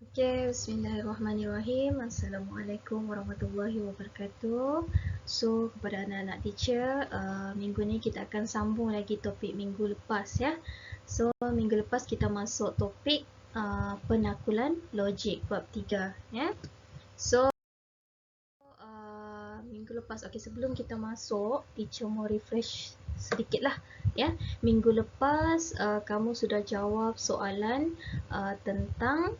Okay, bismillahirrahmanirrahim. Assalamualaikum warahmatullahi wabarakatuh. So, kepada anak-anak teacher, minggu ni kita akan sambung lagi topik minggu lepas ya. So, minggu lepas kita masuk topik penakulan logik bab 3 ya. So, minggu lepas, okay, sebelum kita masuk, teacher mau refresh sedikit lah ya. Minggu lepas kamu sudah jawab soalan tentang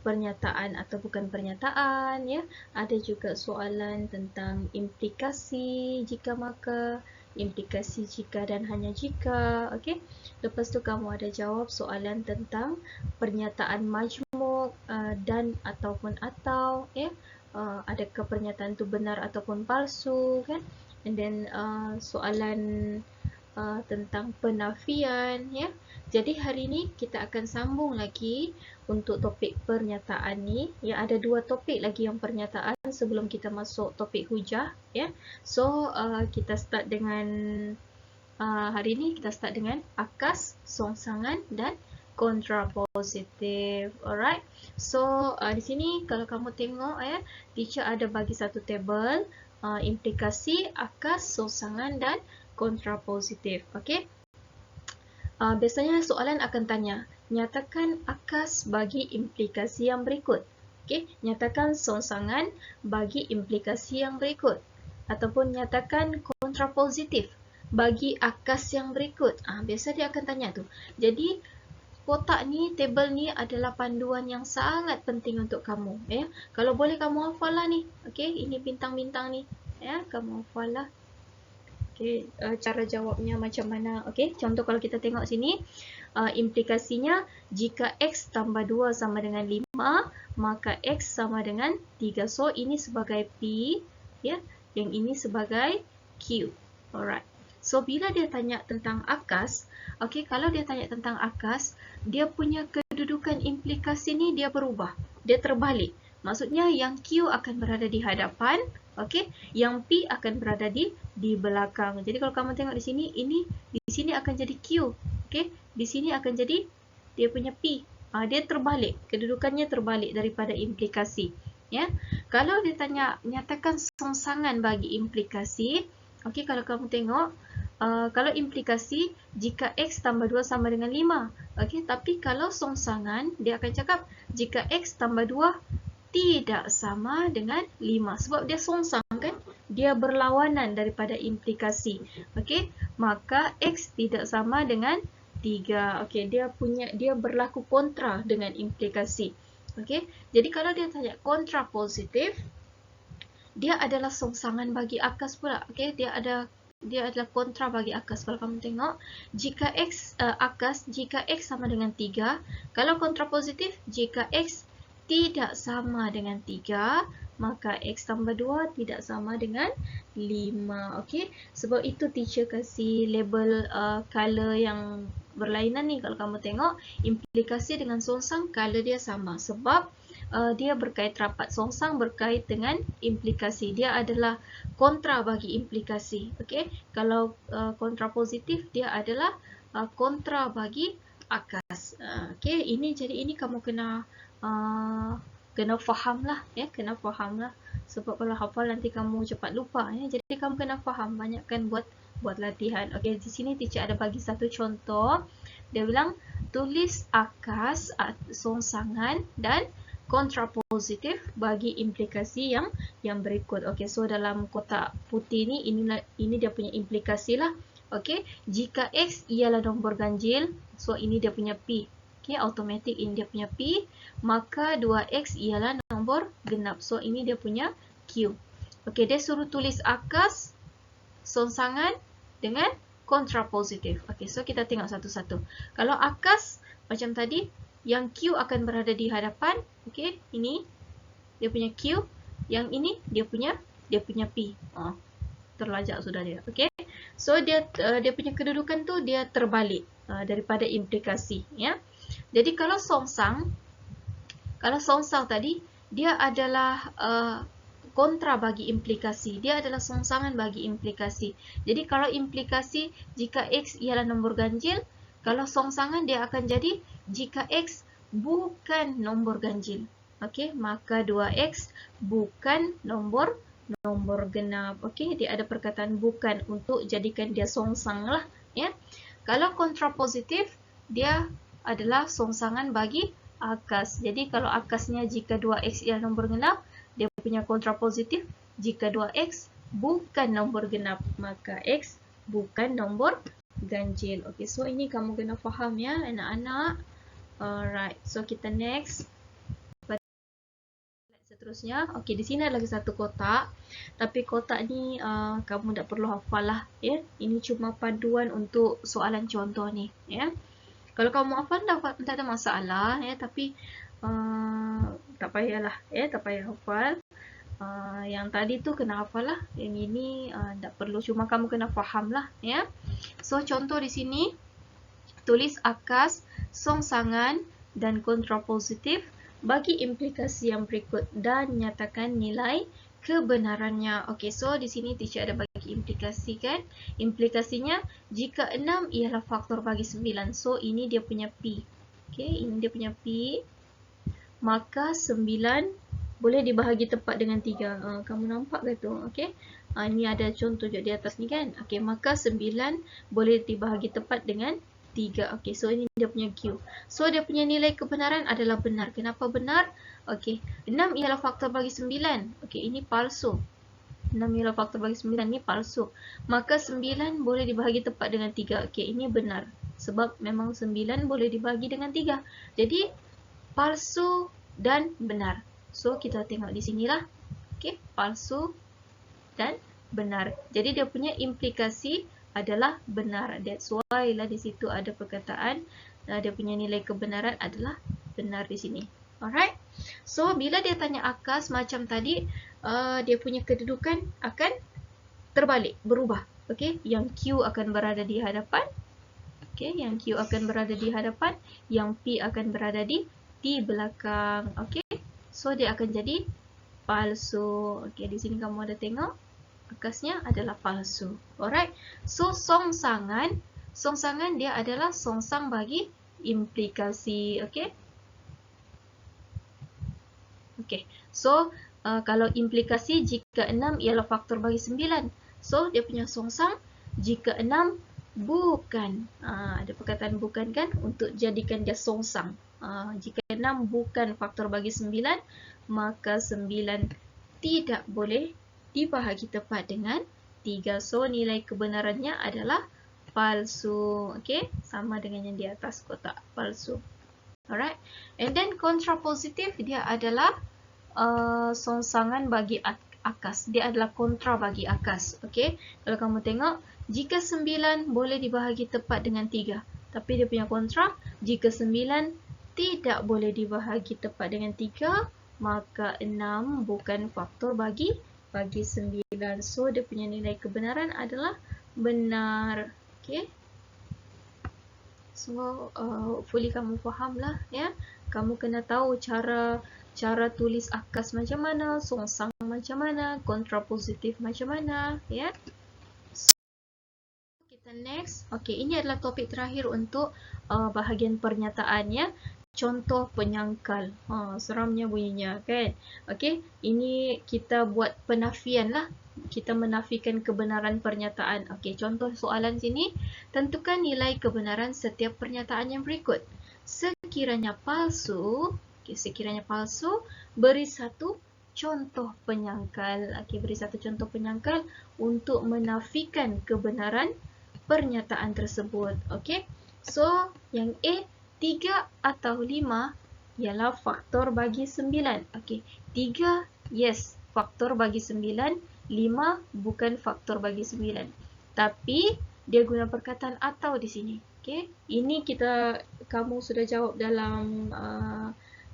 pernyataan atau bukan pernyataan ya. Ada juga soalan tentang implikasi jika maka, implikasi jika dan hanya jika. Okey. Lepas tu kamu ada jawab soalan tentang pernyataan majmuk dan ataupun atau ya. Adakah pernyataan itu benar ataupun palsu kan? And then soalan tentang penafian ya. Jadi hari ini kita akan sambung lagi untuk topik pernyataan ni. Ya, ada dua topik lagi yang pernyataan sebelum kita masuk topik hujah ya. So kita start dengan hari ini kita start dengan akas, songsangan dan kontrapositif. Alright. So di sini kalau kamu tengok ya, teacher ada bagi satu table implikasi, akas, songsangan dan kontrapositif. Okey. Biasanya soalan akan tanya, nyatakan akas bagi implikasi yang berikut. Okey, nyatakan songsangan bagi implikasi yang berikut. Ataupun nyatakan kontrapositif bagi akas yang berikut. Biasa dia akan tanya tu. Jadi kotak ni, table ni adalah panduan yang sangat penting untuk kamu ya. Kalau boleh kamu hafal lah ni. Okey, ini bintang-bintang ni ya, kamu hafal lah. Okay, cara jawabnya macam mana? Okay, contoh kalau kita tengok sini, implikasinya jika X tambah 2 sama dengan 5, maka X sama dengan 3. So, ini sebagai P, ya, yang ini sebagai Q. Alright. So, bila dia tanya tentang akas, okay, kalau dia tanya tentang akas, dia punya kedudukan implikasi ni dia berubah. Dia terbalik. Maksudnya yang Q akan berada di hadapan, okey, yang P akan berada di belakang. Jadi kalau kamu tengok di sini, ini di sini akan jadi Q, okey, di sini akan jadi dia punya P. Dia terbalik, kedudukannya terbalik daripada implikasi. Ya, kalau dia tanya nyatakan songsangan bagi implikasi, okey, kalau kamu tengok, kalau implikasi jika X tambah 2 sama dengan 5, okey, tapi kalau songsangan dia akan cakap jika X tambah 2 tidak sama dengan 5 sebab dia songsang kan, dia berlawanan daripada implikasi. Okey, maka X tidak sama dengan 3. Okey, dia berlaku kontra dengan implikasi. Okey, jadi kalau dia tanya kontrapositif, dia adalah songsangan bagi akas pula. Okey, dia adalah kontra bagi akas. Kalau kamu tengok, jika X sama dengan 3, kalau kontrapositif, jika X tidak sama dengan 3, maka X tambah 2 tidak sama dengan 5. Okey, sebab itu teacher kasih label color yang berlainan ni. Kalau kamu tengok, implikasi dengan songsang, color dia sama. Sebab dia berkait rapat. Songsang berkait dengan implikasi. Dia adalah kontra bagi implikasi. Okey, kalau kontrapositif, dia adalah kontra bagi akas. Okey, jadi ini kamu kena faham lah ya, kena faham lah. Sebab kalau hafal nanti kamu cepat lupa ya. Jadi kamu kena faham, banyakkan buat latihan. Okey, di sini teacher ada bagi satu contoh. Dia bilang tulis akas, songsangan dan kontrapositif bagi implikasi yang berikut. Okey, so dalam kotak putih ni, ini dia punya implikasi lah. Okey, jika X ialah nombor ganjil, so ini dia punya P. Okey, automatic ini dia punya P, maka 2X ialah nombor genap. So ini dia punya Q. Okey, dia suruh tulis akas, songsangan dengan kontrapositif. Okey, so kita tengok satu-satu. Kalau akas macam tadi, yang Q akan berada di hadapan. Okey, ini dia punya Q, yang ini dia punya P. Terlajak sudah dia. Okey, so dia punya kedudukan tu dia terbalik daripada implikasi ya. Jadi kalau songsang tadi, dia adalah kontra bagi implikasi. Dia adalah songsangan bagi implikasi. Jadi kalau implikasi jika X ialah nombor ganjil, Kalau songsangan dia akan jadi jika X bukan nombor ganjil. Okey, maka 2X bukan nombor genap. Okey, dia ada perkataan bukan untuk jadikan dia songsang lah, ya. Kalau kontrapositif, dia adalah songsangan bagi akas. Jadi kalau akasnya jika 2X ialah nombor genap, dia punya kontrapositif jika 2X bukan nombor genap, maka X bukan nombor ganjil. Okey, so ini kamu kena faham ya anak-anak. Alright, so kita next. Seterusnya, okey, di sini ada lagi satu kotak. Tapi kotak ni kamu tak perlu hafal lah, ya. Ini cuma panduan untuk soalan contoh ni, ya. Kalau kamu hafal tak ada masalah, ya. Tapi tak payahlah, ya. Tak payah hafal. Yang tadi tu kena hafal lah. Yang ini tak perlu, cuma kamu kena faham lah, ya. So contoh di sini, tulis akas, songsangan dan kontrapositif bagi implikasi yang berikut dan nyatakan nilai kebenarannya. Okey, so di sini teacher ada bagi implikasi kan. Implikasinya jika 6 ialah faktor bagi 9. So ini dia punya P. Okey, ini dia punya P. Maka 9 boleh dibahagi tepat dengan 3. Kamu nampak ke tu? Okey. Ini ada contoh di atas ni kan. Okey, maka 9 boleh dibahagi tepat dengan 3. Okey, so ini dia punya Q. So dia punya nilai kebenaran adalah benar. Kenapa benar? Okey, 6 ialah faktor bagi 9. Okey, ini palsu. 6 ialah faktor bagi 9, ni palsu. Maka 9 boleh dibahagi tepat dengan 3. Okey, ini benar. Sebab memang 9 boleh dibahagi dengan 3. Jadi palsu dan benar. So kita tengok di sinilah. Okey, palsu dan benar. Jadi dia punya implikasi adalah benar. That's why lah di situ ada perkataan dia punya nilai kebenaran adalah benar di sini. Alright. So bila dia tanya akas macam tadi, dia punya kedudukan akan terbalik, berubah. Okey, yang Q akan berada di hadapan. Okey, yang Q akan berada di hadapan, yang P akan berada di belakang. Okey. So dia akan jadi palsu. Okey, di sini kamu ada tengok. Akasnya adalah palsu. Alright. So songsangan dia adalah songsang bagi implikasi. Okey. Okey. So kalau implikasi jika 6 ialah faktor bagi 9. So dia punya songsang jika 6 bukan. Ada perkataan bukan kan untuk jadikan dia songsang. Jika 6 bukan faktor bagi 9, maka 9 tidak boleh dibahagi tepat dengan 3. So nilai kebenarannya adalah palsu. Okey, sama dengan yang di atas kotak, palsu. Alright. And then kontrapositif dia adalah songsangan bagi akas. Dia adalah kontra bagi akas. Okey. Kalau kamu tengok, jika 9 boleh dibahagi tepat dengan 3. Tapi dia punya kontra, jika 9 tidak boleh dibahagi tepat dengan 3, maka 6 bukan faktor bagi 9. So dia punya nilai kebenaran adalah benar. Okey. So hopefully kamu faham lah, ya. Kamu kena tahu cara tulis akas macam mana, songsang macam mana, kontrapositif macam mana, ya. So, kita next. Okey, ini adalah topik terakhir untuk bahagian pernyataan, ya. Contoh penyangkal. Seramnya bunyinya kan. Okey, ini kita buat penafian lah. Kita menafikan kebenaran pernyataan. Okey, contoh soalan sini. Tentukan nilai kebenaran setiap pernyataan yang berikut. Sekiranya palsu, beri satu contoh penyangkal. Okey, beri satu contoh penyangkal untuk menafikan kebenaran pernyataan tersebut. Okey. So, yang A, 3 atau 5 ialah faktor bagi 9. Okey, 3 yes, faktor bagi 9, 5 bukan faktor bagi 9. Tapi dia guna perkataan atau di sini. Okey, ini kamu sudah jawab dalam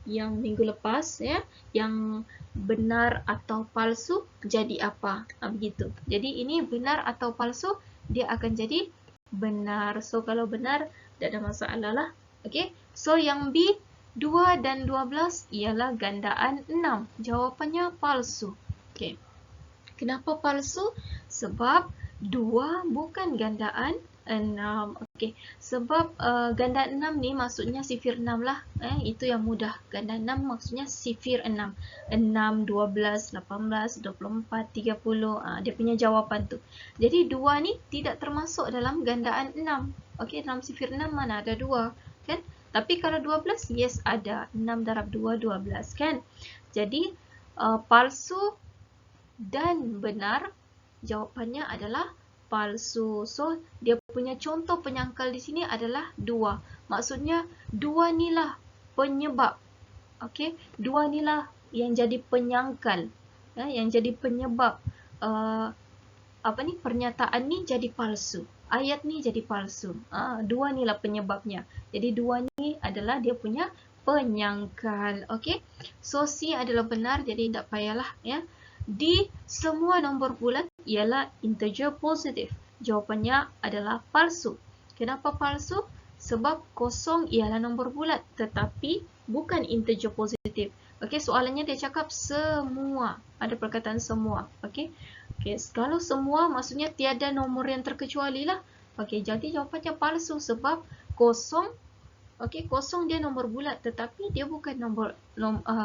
yang minggu lepas, ya. Yang benar atau palsu jadi apa? Begitu. Jadi ini benar atau palsu, dia akan jadi benar. So kalau benar tak ada masalah lah. Okey, so yang B, 2 dan 12 ialah gandaan 6. Jawapannya palsu. Okey. Kenapa palsu? Sebab 2 bukan gandaan 6. Okey, sebab ganda 6 ni maksudnya sifir 6 lah. Itu yang mudah. Ganda 6 maksudnya sifir 6. 6, 12, 18, 24, 30. Dia punya jawapan tu. Jadi 2 ni tidak termasuk dalam gandaan 6. Okey, dalam sifir 6 mana ada 2, kan? Tapi kalau 12, yes ada. 6 darab 2, 12, kan? Jadi palsu dan benar, jawapannya adalah palsu. So, dia punya contoh penyangkal di sini adalah 2. Maksudnya 2 ni lah penyebab. Okey, 2 ni lah yang jadi penyangkal, yang jadi penyebab pernyataan ni jadi palsu. Ayat ni jadi palsu. 2 ni lah penyebabnya. Jadi 2 ni adalah dia punya penyangkal. Okey. So C adalah benar, jadi tak payahlah ya. Di semua nombor bulat ialah integer positif. Jawapannya adalah palsu. Kenapa palsu? Sebab kosong ialah nombor bulat tetapi bukan integer positif. Okey, soalannya dia cakap semua. Ada perkataan semua. Okey. Okey, kalau semua maksudnya tiada nombor yang terkecuali lah. Okey, jadi jawapannya palsu sebab kosong. Okey, kosong dia nombor bulat tetapi dia bukan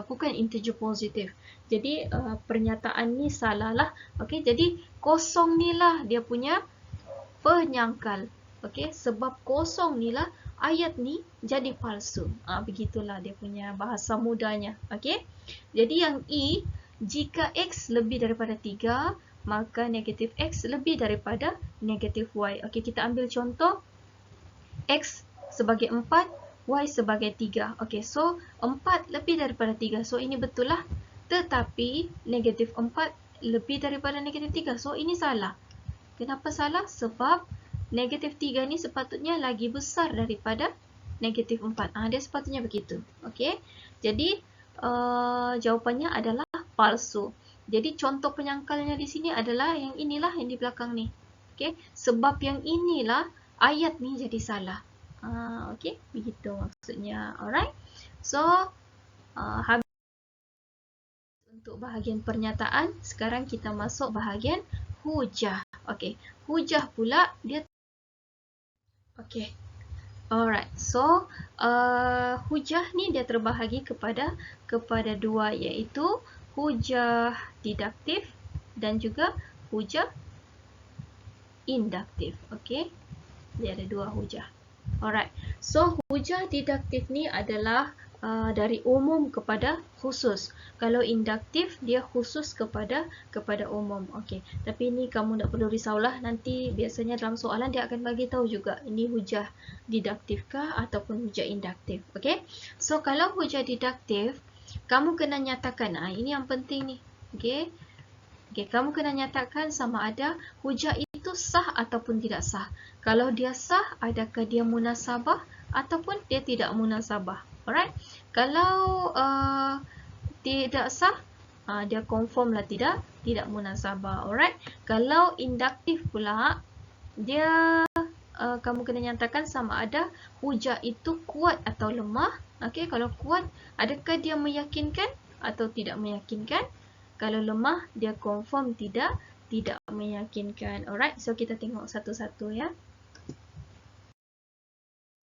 bukan integer positif. Jadi pernyataan ni salah lah. Okey, jadi kosong ni lah dia punya penyangkal. Okey, sebab kosong ni lah ayat ni jadi palsu. Begitulah dia punya bahasa mudahnya. Okey. Jadi yang E, jika X lebih daripada 3, maka negatif X lebih daripada negatif Y. Okey, kita ambil contoh. X sebagai 4, Y sebagai 3. Okey, so 4 lebih daripada 3. So ini betul lah. Tetapi negatif 4 lebih daripada negatif 3. So ini salah. Kenapa salah? Sebab negatif 3 ni sepatutnya lagi besar daripada negatif 4. Dia sepatutnya begitu. Okey. Jadi jawapannya adalah palsu. Jadi contoh penyangkalnya di sini adalah yang inilah yang di belakang ni. Okey. Sebab yang inilah ayat ni jadi salah. Okey, begitu maksudnya. Alright. So habis untuk bahagian pernyataan. Sekarang kita masuk bahagian hujah. Okey, hujah pula dia. Okey. Alright. So hujah ni dia terbahagi kepada dua, iaitu hujah didaktif dan juga hujah induktif. Okey. Dia ada dua hujah. Alright. So hujah didaktif ni adalah dari umum kepada khusus. Kalau induktif dia khusus kepada umum. Okey. Tapi ni kamu tak perlu risaulah, nanti biasanya dalam soalan dia akan bagi tahu juga ini hujah didaktifkah ataupun hujah induktif. Okey. So kalau hujah didaktif, kamu kena nyatakan, ini yang penting ni. Okey. Okey, kamu kena nyatakan sama ada hujah itu sah ataupun tidak sah. Kalau dia sah, adakah dia munasabah ataupun dia tidak munasabah. Alright. Kalau tidak sah, dia confirm lah tidak munasabah. Alright. Kalau induktif pula, dia kamu kena nyatakan sama ada hujah itu kuat atau lemah. Okey, kalau kuat, adakah dia meyakinkan atau tidak meyakinkan? Kalau lemah, dia confirm tidak meyakinkan. Alright, so kita tengok satu-satu ya.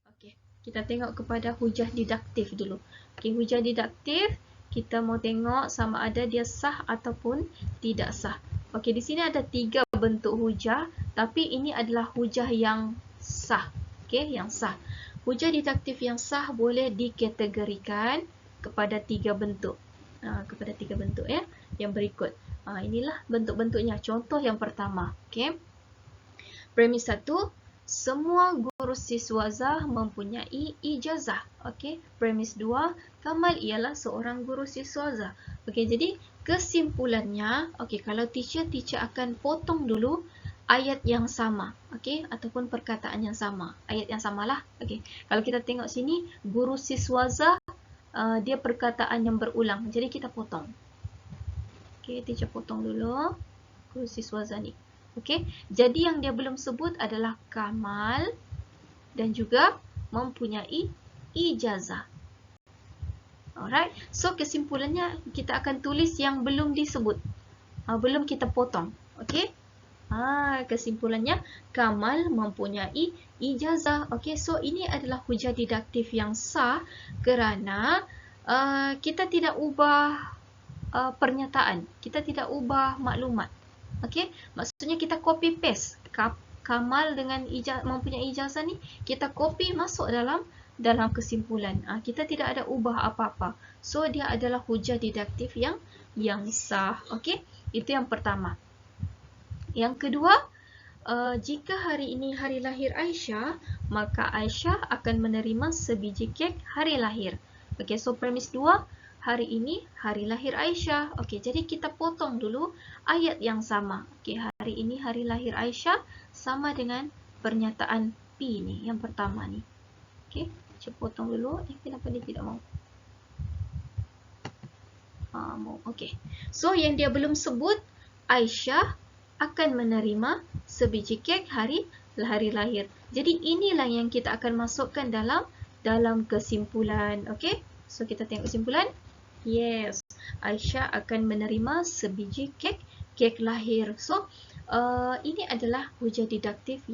Okey, kita tengok kepada hujah didaktif dulu. Okey, hujah didaktif, kita mau tengok sama ada dia sah ataupun tidak sah. Okey, di sini ada 3 bentuk hujah, tapi ini adalah hujah yang sah. Okey, yang sah. Hujah didaktif yang sah boleh dikategorikan kepada 3 bentuk. Kepada 3 bentuk ya, yang berikut. Inilah bentuk-bentuknya. Contoh yang pertama. Okay. Premis 1, semua guru siswaza mempunyai ijazah. Okay. Premis 2, Kamal ialah seorang guru siswaza. Okay, jadi kesimpulannya, okay, kalau teacher akan potong dulu ayat yang sama. Okay, ataupun perkataan yang sama. Ayat yang samalah. Okay. Kalau kita tengok sini, guru siswaza, dia perkataan yang berulang. Jadi kita potong. Okey, teacher potong dulu guru siswaza ni. Okey, jadi yang dia belum sebut adalah Kamal dan juga mempunyai ijazah. Alright. So kesimpulannya kita akan tulis yang belum disebut. Belum kita potong. Okey. Kesimpulannya, Kamal mempunyai ijazah. Okey, so ini adalah hujah didaktif yang sah kerana kita tidak ubah pernyataan. Kita tidak ubah maklumat. Okey, maksudnya kita copy paste. Kamal dengan mempunyai ijazah ni, kita copy masuk dalam kesimpulan. Kita tidak ada ubah apa-apa. So, dia adalah hujah didaktif yang sah. Okey, itu yang pertama. Yang kedua, jika hari ini hari lahir Aisyah, maka Aisyah akan menerima sebiji kek hari lahir. Okey, so premis 2, hari ini hari lahir Aisyah. Okey, jadi kita potong dulu ayat yang sama. Okey, hari ini hari lahir Aisyah sama dengan pernyataan P ni, yang pertama ni. Okey, saya potong dulu. Kenapa dia tidak mau? Mau. Okey. So, yang dia belum sebut, Aisyah akan menerima sebiji kek hari lahir. Jadi inilah yang kita akan masukkan dalam kesimpulan. Okey. So kita tengok kesimpulan. Yes, Aisyah akan menerima sebiji kek lahir. So ini adalah hujah didaktif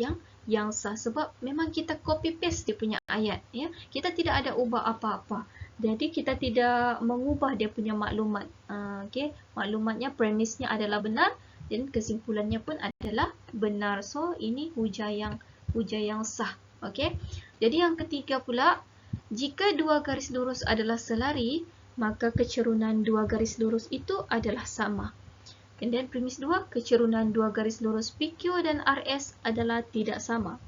yang sah sebab memang kita copy paste dia punya ayat, ya. Kita tidak ada ubah apa-apa. Jadi kita tidak mengubah dia punya maklumat. Okey, maklumatnya, premisnya adalah benar dan kesimpulannya pun adalah benar. So ini hujah yang sah. Okey. Jadi yang ketiga pula, jika dua garis lurus adalah selari, maka kecerunan dua garis lurus itu adalah sama. And then premis 2, kecerunan dua garis lurus PQ dan RS adalah tidak sama.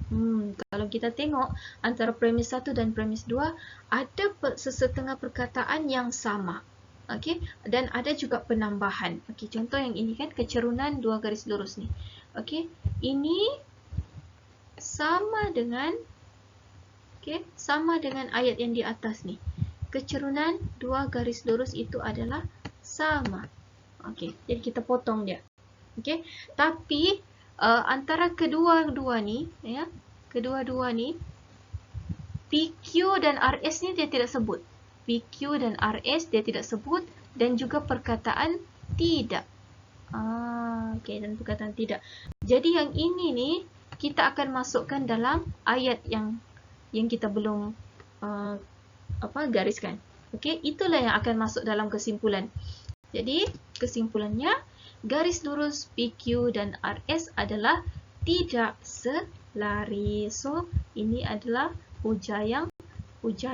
Kalau kita tengok antara premis 1 dan premis 2, ada sesetengah perkataan yang sama. Okey, dan ada juga penambahan. Okey, contoh yang ini kan, kecerunan dua garis lurus ni. Okey, ini sama dengan ayat yang di atas ni. Kecerunan dua garis lurus itu adalah sama. Okey, jadi kita potong dia. Okey, tapi antara kedua-dua ni, ya, PQ dan RS ni dia tidak sebut. PQ dan RS dia tidak sebut, dan juga perkataan tidak. Okey, dan perkataan tidak. Jadi yang ini ni kita akan masukkan dalam ayat yang kita belum gariskan. Okey, itulah yang akan masuk dalam kesimpulan. Jadi kesimpulannya, garis lurus PQ dan RS adalah tidak selari. So ini adalah hujah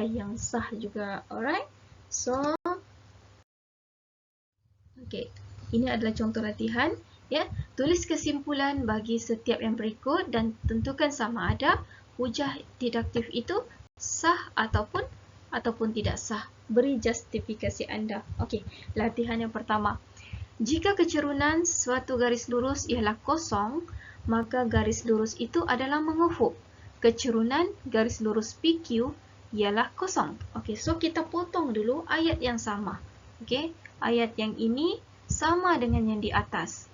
yang sah juga. Alright. So okey, ini adalah contoh latihan, ya. Tulis kesimpulan bagi setiap yang berikut dan tentukan sama ada hujah didaktif itu sah ataupun tidak sah. Beri justifikasi anda. Okey, latihan yang pertama. Jika kecerunan suatu garis lurus ialah kosong, maka garis lurus itu adalah mengufuk. Kecerunan garis lurus PQ ialah kosong. Okey, so kita potong dulu ayat yang sama. Okey, ayat yang ini sama dengan yang di atas.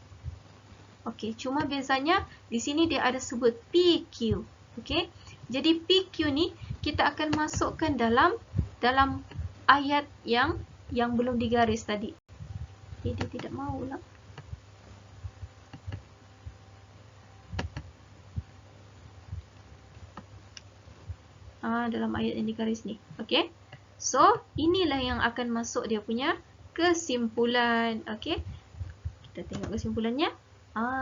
Okey, cuma bezanya di sini dia ada sebut PQ. Okey, jadi PQ ni kita akan masukkan dalam ayat yang belum digaris tadi. Dia tidak maulah. Dalam ayat yang digaris ni. Okey. So, inilah yang akan masuk dia punya kesimpulan. Okey. Kita tengok kesimpulannya.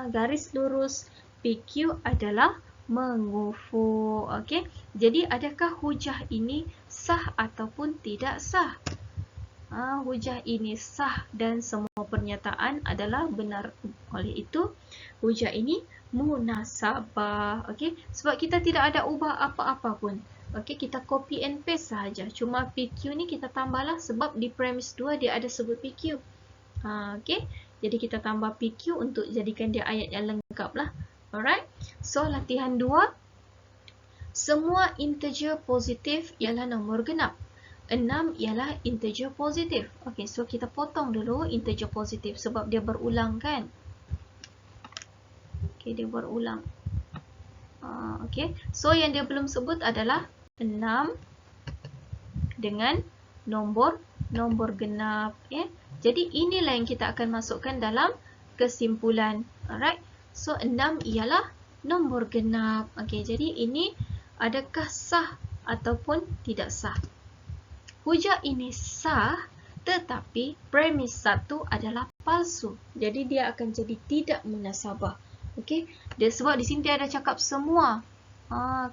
Garis lurus PQ adalah mengufuk. Okey. Jadi adakah hujah ini sah ataupun tidak sah? Hujah ini sah dan semua pernyataan adalah benar. Oleh itu, hujah ini munasabah. Okey, sebab kita tidak ada ubah apa-apa pun. Okey, kita copy and paste sahaja. Cuma PQ ni kita tambahlah sebab di premis 2 dia ada sebut PQ. Okey, jadi kita tambah PQ untuk jadikan dia ayat yang lengkap lah. Alright. So, latihan 2. Semua integer positif ialah nombor genap. 6 ialah integer positif. Okey, so kita potong dulu integer positif sebab dia berulang kan. Okey, dia berulang. Okey, so yang dia belum sebut adalah 6 dengan nombor genap. Jadi inilah yang kita akan masukkan dalam kesimpulan. Alright. So 6 ialah nombor genap. Okey, jadi ini adakah sah ataupun tidak sah? Hujah ini sah, tetapi premis 1 adalah palsu. Jadi dia akan jadi tidak munasabah. Okey, dia sebab di sini dia ada cakap semua.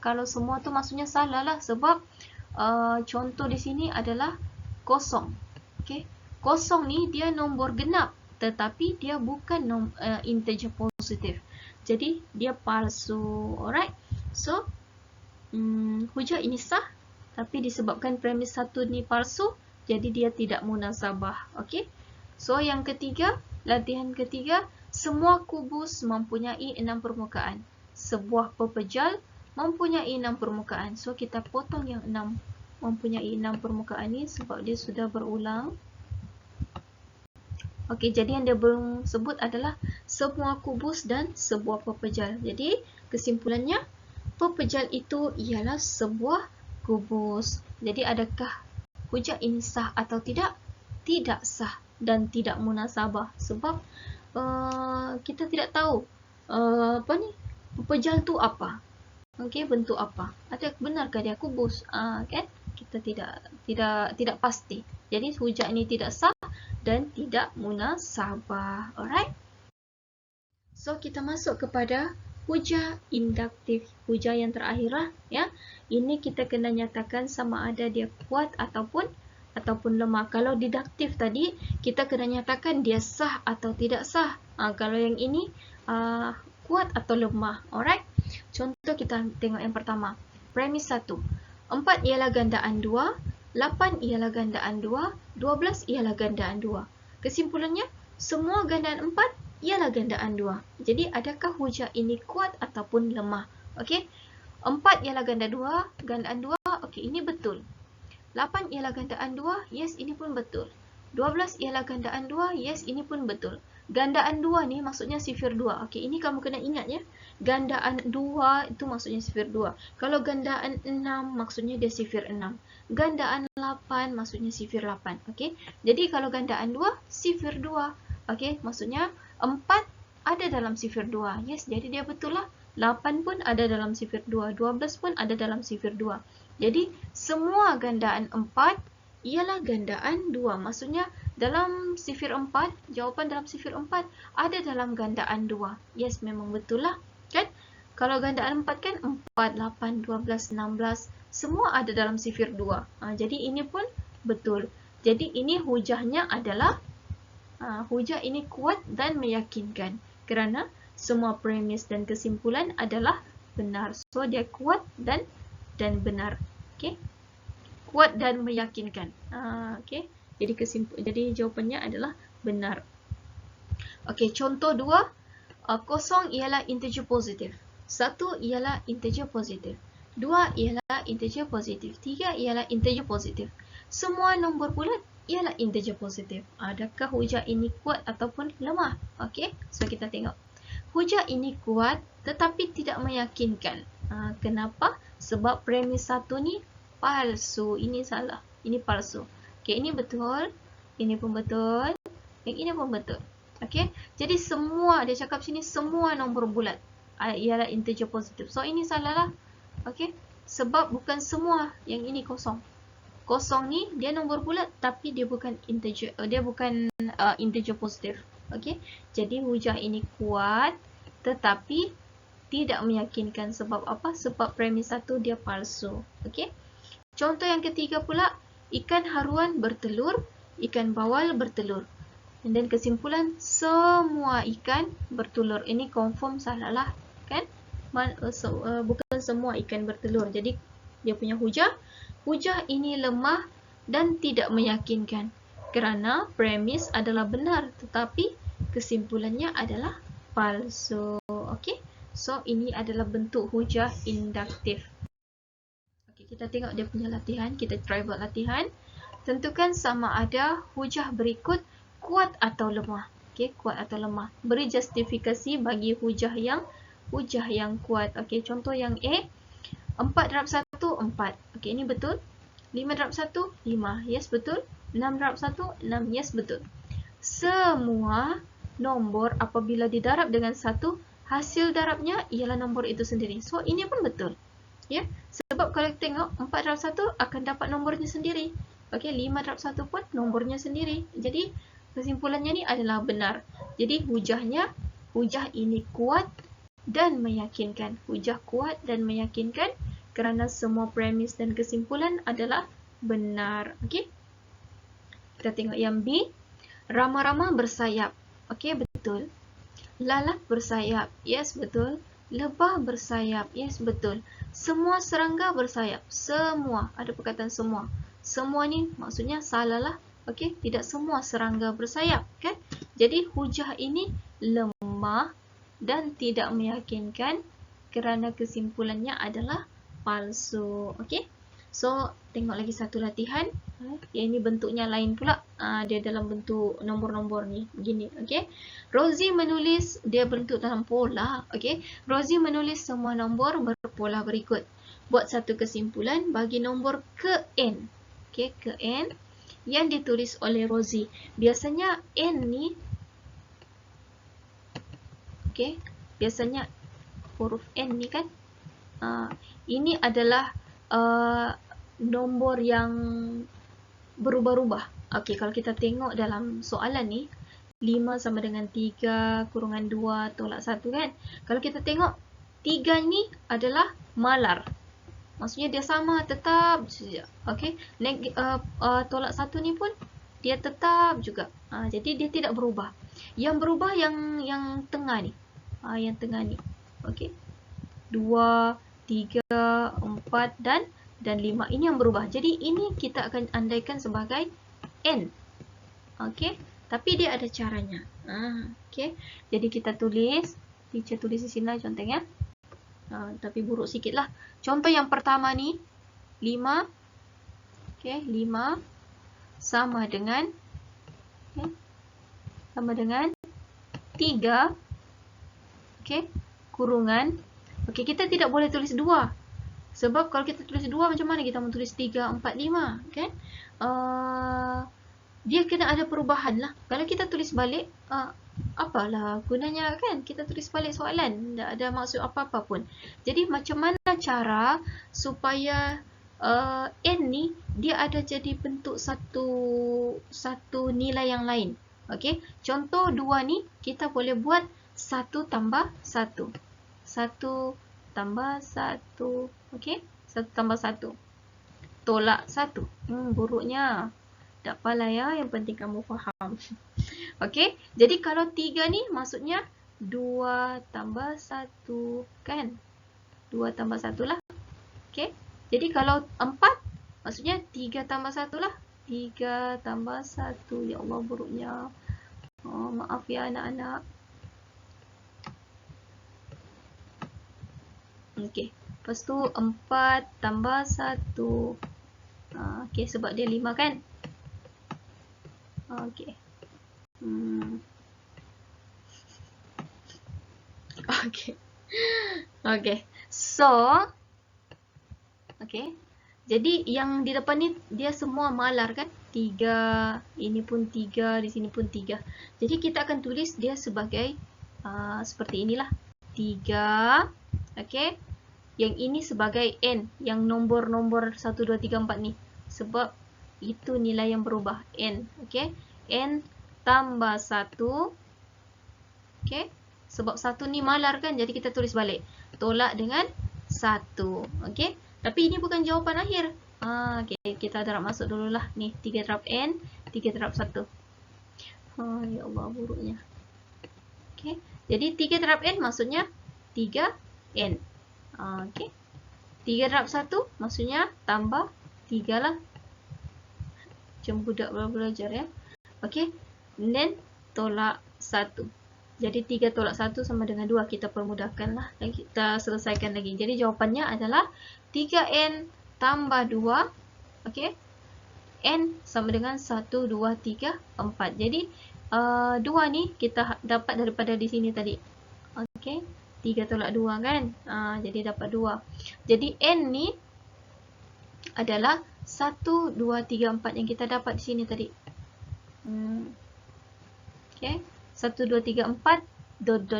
Kalau semua tu maksudnya salah lah, sebab contoh di sini adalah kosong. Okey, kosong ni dia nombor genap, tetapi dia bukan integer positif. Jadi dia palsu. Alright. So hujah ini sah, tapi disebabkan premis 1 ni palsu, jadi dia tidak munasabah. Okey. So yang ketiga, latihan ketiga, semua kubus mempunyai 6 permukaan. Sebuah pepejal mempunyai 6 permukaan. So kita potong yang 6 mempunyai 6 permukaan ni sebab dia sudah berulang. Okey, jadi yang dia belum sebut adalah semua kubus dan sebuah pepejal. Jadi kesimpulannya, pepejal itu ialah sebuah kubus. Jadi adakah hujah ini sah atau tidak? Tidak sah dan tidak munasabah, sebab kita tidak tahu pepejal tu apa. Okey, bentuk apa? Ada benarkah dia kubus? Kan? Kita tidak pasti. Jadi hujah ini tidak sah dan tidak munasabah. Alright? So kita masuk kepada hujah induktif, hujah yang terakhir lah, ya. Ini kita kena nyatakan sama ada dia kuat ataupun lemah. Kalau deduktif tadi kita kena nyatakan dia sah atau tidak sah. Kalau yang ini kuat atau lemah. Alright. Contoh kita tengok yang pertama. Premis 1. 4 ialah gandaan 2, 8 ialah gandaan 2, 12 ialah gandaan 2. Kesimpulannya, semua gandaan 4 ialah gandaan 2. Jadi adakah hujah ini kuat ataupun lemah? Okey. 4 ialah gandaan 2. Okey, ini betul. 8 ialah gandaan 2. Yes, ini pun betul. 12 ialah gandaan 2. Yes, ini pun betul. Gandaan 2 ni maksudnya sifir 2. Okey, ini kamu kena ingat ya. Gandaan 2 itu maksudnya sifir 2. Kalau gandaan 6 maksudnya dia sifir 6. Gandaan 8 maksudnya sifir 8. Okey. Jadi kalau gandaan 2 sifir 2. Okey, maksudnya 4 ada dalam sifir 2. Yes, jadi dia betul lah. 8 pun ada dalam sifir 2. 12 pun ada dalam sifir 2. Jadi semua gandaan 4 ialah gandaan 2. Maksudnya dalam sifir 4, jawapan dalam sifir 4 ada dalam gandaan 2. Yes, memang betul lah. Kan? Kalau gandaan 4 kan 4, 8, 12, 16. Semua ada dalam sifir 2. Jadi ini pun betul. Jadi ini hujahnya adalah hujah ini kuat dan meyakinkan. Kerana semua premis dan kesimpulan adalah benar. So dia kuat dan benar. Okey. Kuat dan meyakinkan. Okey. Jadi jawapannya adalah benar. Okey, contoh 2. 0 ialah integer positif. 1 ialah integer positif. 2 ialah integer positif. 3 ialah integer positif. Semua nombor bulat ialah integer positif. Adakah hujah ini kuat ataupun lemah? Okey, so kita tengok. Hujah ini kuat tetapi tidak meyakinkan. Kenapa? Sebab premis 1 ni palsu. Ini salah. Ini palsu. Okey, ini betul. Ini pun betul. Yang ini pun betul. Okey, jadi semua, dia cakap sini semua nombor bulat ialah integer positif. So ini salah lah. Okey, sebab bukan semua, yang ini kosong. Kosong ni dia nombor bulat tapi dia bukan integer, integer positif. Okey, jadi hujah ini kuat tetapi tidak meyakinkan. Sebab apa? Sebab premis 1 dia palsu. Okey. Contoh yang ketiga pula, ikan haruan bertelur, ikan bawal bertelur. Dan kesimpulan, semua ikan bertelur. Ini confirm salah lah, kan? Bukan semua ikan bertelur. Jadi dia punya hujah ini lemah dan tidak meyakinkan. Kerana premis adalah benar tetapi kesimpulannya adalah palsu. Okey. So ini adalah bentuk hujah induktif. Okey, kita tengok dia punya latihan. Kita try buat latihan. Tentukan sama ada hujah berikut kuat atau lemah. Okey, kuat atau lemah. Beri justifikasi bagi hujah yang kuat. Okey, contoh yang A. 4/1 4. Okey, ini betul. 5/1 5. Yes, betul. 6/1 6. Yes, betul. Semua nombor apabila didarab dengan 1 hasil darabnya ialah nombor itu sendiri. So, ini pun betul. Ya, sebab kalau kita tengok 4 darab 1 akan dapat nombornya sendiri. Okey, 5 darab 1 pun nombornya sendiri. Jadi, kesimpulannya ni adalah benar. Jadi, hujah ini kuat dan meyakinkan. Hujah kuat dan meyakinkan kerana semua premis dan kesimpulan adalah benar. Okey. Kita tengok yang B. Rama-rama bersayap. Okey, betul. Lalat bersayap. Yes, betul. Lebah bersayap. Yes, betul. Semua serangga bersayap. Semua. Ada perkataan semua. Semua ni maksudnya salah lah. Okey, tidak semua serangga bersayap. Kan? Jadi, hujah ini lemah dan tidak meyakinkan kerana kesimpulannya adalah palsu. Okey. So, tengok lagi satu latihan. Yang ini bentuknya lain pula. Dia dalam bentuk nombor-nombor ni. Begini. Okay. Rosie menulis, dia bentuk dalam pola. Okay. Rosie menulis semua nombor berpola berikut. Buat satu kesimpulan bagi nombor ke N. Okay. Ke N yang ditulis oleh Rosie. Biasanya N ni. Okay. Biasanya huruf N ni kan. Ini adalah nombor yang berubah-ubah. Okey, kalau kita tengok dalam soalan ni 5 sama dengan 3 kurungan 2 tolak 1 kan. Kalau kita tengok 3 ni adalah malar. Maksudnya dia sama tetap saja. Okey, tolak 1 ni pun dia tetap juga. Jadi dia tidak berubah. Yang berubah yang tengah ni. Yang tengah ni. Okey. 2, 3, 4 dan 5. Ini yang berubah. Jadi ini kita akan andaikan sebagai N. Okey. Tapi dia ada caranya. Okey. Jadi kita tulis. Teacher tulis di sini contohnya. Tapi buruk sikit lah. Contoh yang pertama ni. 5. Okey. 5 sama dengan. Okay, sama dengan 3. Okey. Kurungan. Okey. Kita tidak boleh tulis 2. Sebab kalau kita tulis 2, macam mana kita mau tulis 3, 4, 5? Kan? Dia kena ada perubahan lah. Kalau kita tulis balik, apalah gunanya kan? Kita tulis balik soalan. Tak ada maksud apa-apa pun. Jadi macam mana cara supaya N ni, dia ada jadi bentuk satu nilai yang lain. Okey? Contoh 2 ni, kita boleh buat 1 tambah 1. 1 tambah 1. Okey, 1 tambah 1. Tolak 1. Buruknya. Tak apalah ya, yang penting kamu faham. Okey, jadi kalau 3 ni maksudnya 2 tambah 1 kan? 2 tambah 1 lah. Okey, jadi kalau 4 maksudnya 3 tambah 1 lah. 3 tambah 1. Ya Allah, buruknya. Maaf ya anak-anak. Okey. Lepas tu 4 tambah 1. Okey, sebab dia 5 kan? Okey. Okey. Okey. So, okey. Jadi yang di depan ni dia semua malar kan? 3, ini pun 3, di sini pun 3. Jadi kita akan tulis dia sebagai seperti inilah. 3. Okey. Yang ini sebagai N, yang nombor-nombor 1, 2, 3, 4 ni. Sebab itu nilai yang berubah, N. Okey. N tambah 1. Okey. Sebab 1 ni malar kan, jadi kita tulis balik. Tolak dengan 1. Okey. Tapi ini bukan jawapan akhir. Okey, kita darab masuk dululah. Ni, 3 darab N, 3 darab 1. Ya Allah, buruknya. Okey. Jadi 3 darab N maksudnya 3N. Okey. 3 darab 1 maksudnya tambah 3 lah. Macam budak belajar ya. Okey. Then tolak 1. Jadi 3 tolak 1 sama dengan 2. Kita permudahkan lah. Dan kita selesaikan lagi. Jadi jawapannya adalah 3N tambah 2. Okey. N sama dengan 1, 2, 3, 4. Jadi 2 ni kita dapat daripada di sini tadi. Okey. 3 tolak 2 kan. Jadi dapat 2. Jadi N ni adalah 1, 2, 3, 4 yang kita dapat di sini tadi. Okey. 1, 2, 3, 4 dot.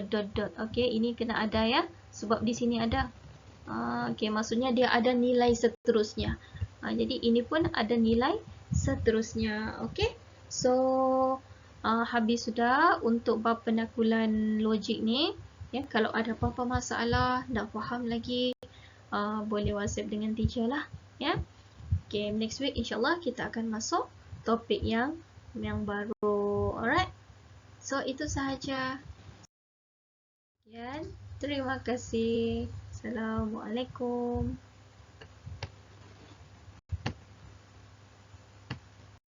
Okey, ini kena ada ya. Sebab di sini ada. Okey, maksudnya dia ada nilai seterusnya. Jadi ini pun ada nilai seterusnya. Okey. So, habis sudah untuk bab penakulan logik ni. Ya, kalau ada apa-apa masalah, tak faham lagi, boleh WhatsApp dengan teacher lah. Ya. Okay, next week insyaAllah kita akan masuk topik yang baru. Alright. So, itu sahaja. Sekian. Terima kasih. Assalamualaikum.